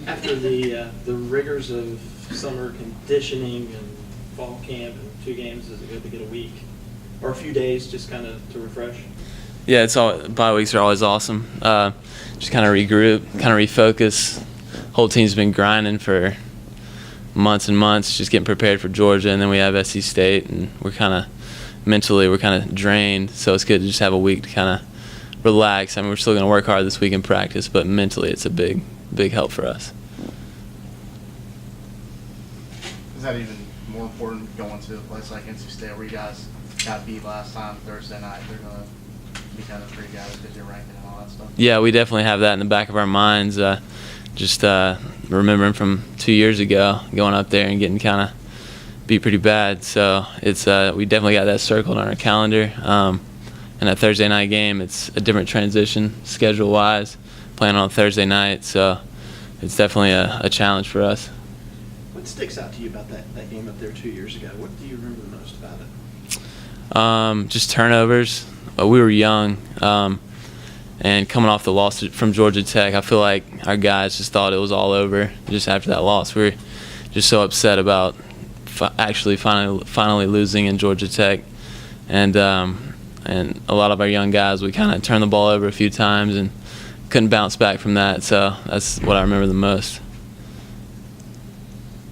After the rigors of summer conditioning and fall camp and 2 games, is it good to get a week or a few days just kind of to refresh? Yeah, bye weeks are always awesome. Just kind of regroup, kind of refocus. Whole team's been grinding for months and months, just getting prepared for Georgia, and then we have SC State, and we're kind of mentally drained. So it's good to just have a week to kind of relax. I mean, we're still going to work hard this week in practice, but mentally it's a big help for us. Is that even more important going to a place like NC State where you guys got beat last time Thursday night? They're going to be kind of pretty guys because you're ranking and all that stuff. Yeah, we definitely have that in the back of our minds. Just remembering from 2 years ago, going up there and getting kind of beat pretty bad. So it's we definitely got that circled on our calendar. And that Thursday night game, it's a different transition schedule-wise, playing on Thursday night. So it's definitely a challenge for us. What sticks out to you about that game up there 2 years ago? What do you remember the most about it? Just turnovers. We were young, and coming off the loss from Georgia Tech, I feel like our guys just thought it was all over just after that loss. We were just so upset about actually finally losing in Georgia Tech, and a lot of our young guys, we kind of turned the ball over a few times and couldn't bounce back from that. So that's what I remember the most.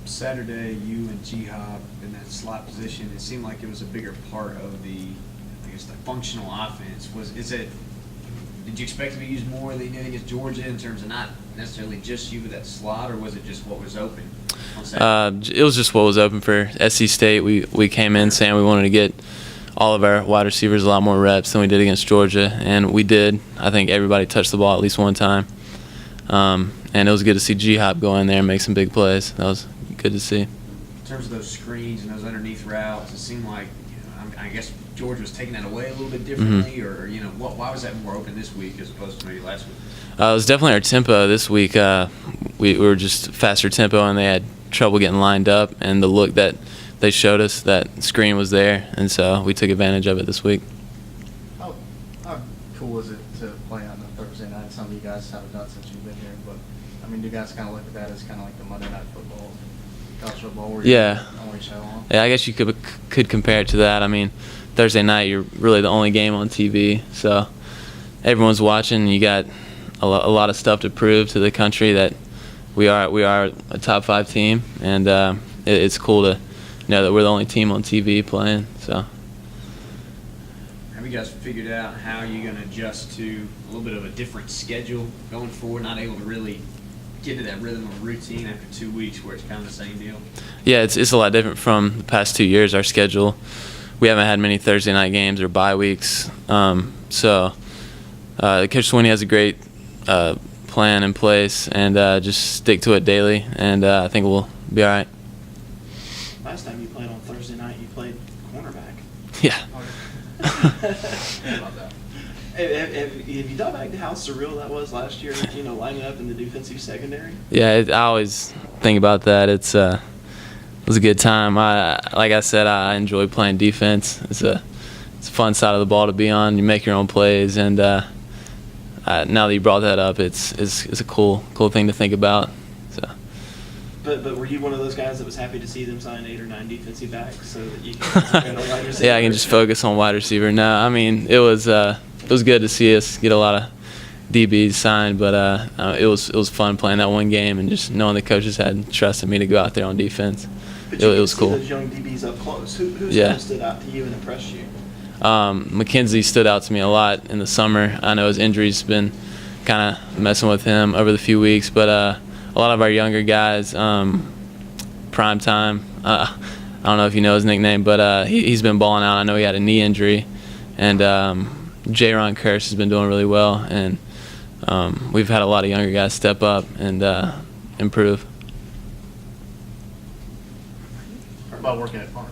Saturday, you and G-Hop in that slot position, it seemed like it was a bigger part of the functional offense. Did you expect to be used more than anything against Georgia in terms of not necessarily just you with that slot, or was it just what was open on Saturday? It was just what was open for SC State. We came in saying we wanted to get all of our wide receivers a lot more reps than we did against Georgia, and we did. I think everybody touched the ball at least one time. And it was good to see G-Hop go in there and make some big plays. That was good to see. In terms of those screens and those underneath routes, it seemed like, I guess Georgia was taking that away a little bit differently, or why was that more open this week as opposed to maybe last week? It was definitely our tempo this week. We were just faster tempo, and they had trouble getting lined up, and the look that they showed us, that screen was there, and so we took advantage of it this week. How cool is it to play on a Thursday night? Some of you guys haven't done since you've been here, but I mean, do you guys kind of look at that as kind of like the Monday Night Football, college football, where you only show on? Yeah, I guess you could compare it to that. I mean, Thursday night, you're really the only game on TV, so everyone's watching. You got a lot of stuff to prove to the country that we are a top 5 team, and it's cool to know that we're the only team on TV playing. So, have you guys figured out how you're going to adjust to a little bit of a different schedule going forward? Not able to really get into that rhythm of routine after 2 weeks where it's kind of the same deal? Yeah, it's a lot different from the past 2 years. Our schedule, we haven't had many Thursday night games or bye weeks. So Coach Swinney has a great plan in place, and just stick to it daily, and I think we'll be all right. Last time you played on Thursday night, you played cornerback. Yeah. How about that? Have you thought back to how surreal that was last year, lining up in the defensive secondary? Yeah, I always think about that. It was a good time. Like I said, I enjoy playing defense. It's a fun side of the ball to be on. You make your own plays, and now that you brought that up, it's a cool thing to think about. So. But were you one of those guys that was happy to see them sign 8 or 9 defensive backs so that you can wide receiver? Yeah, I can just focus on wide receiver. No, I mean it was good to see us get a lot of DBs signed, but it was fun playing that one game and just knowing the coaches had trusted me to go out there on defense. But it was cool. Those young DBs up close. Who stood out to you and impressed you? McKenzie stood out to me a lot in the summer. I know his injury's been kind of messing with him over the few weeks, but a lot of our younger guys, Prime Time, I don't know if you know his nickname, but he's been balling out. I know he had a knee injury, and J-Ron Kirsch has been doing really well, and we've had a lot of younger guys step up and improve. How about working at Farmers?